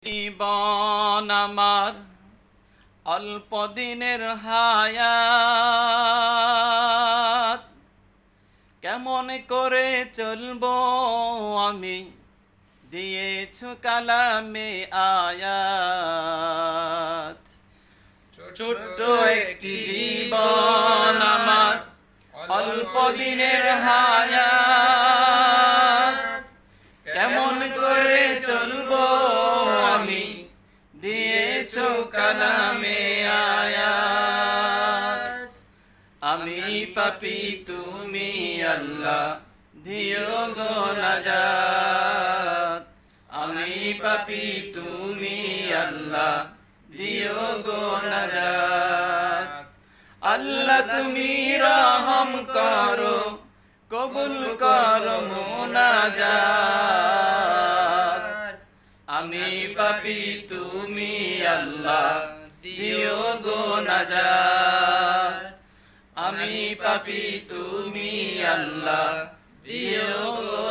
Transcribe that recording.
জীবন আমার অল্প দিনের হায়াত, কেমন করে চলবো আমি, দিয়েছো কালামে আয়াত। ছোট্ট একটি জীবন আমার অল্প দিনের হায়াত, কেমন করে চলবো আমি, দিয়েছো কালামে আয়াত। আমি পাপী তুমি আল্লাহ, দিও গো নাজাত। আমি পাপী তুমি আল্লাহ, দিও গো নাজাত। আল্লাহ তুমি রহম করো, কবুল করো মুনাজাত। আমি পাপী তুমি আল্লাহ, দিও গো নাজাত। আমি পাপী তুমি আল্লাহ, দিও গো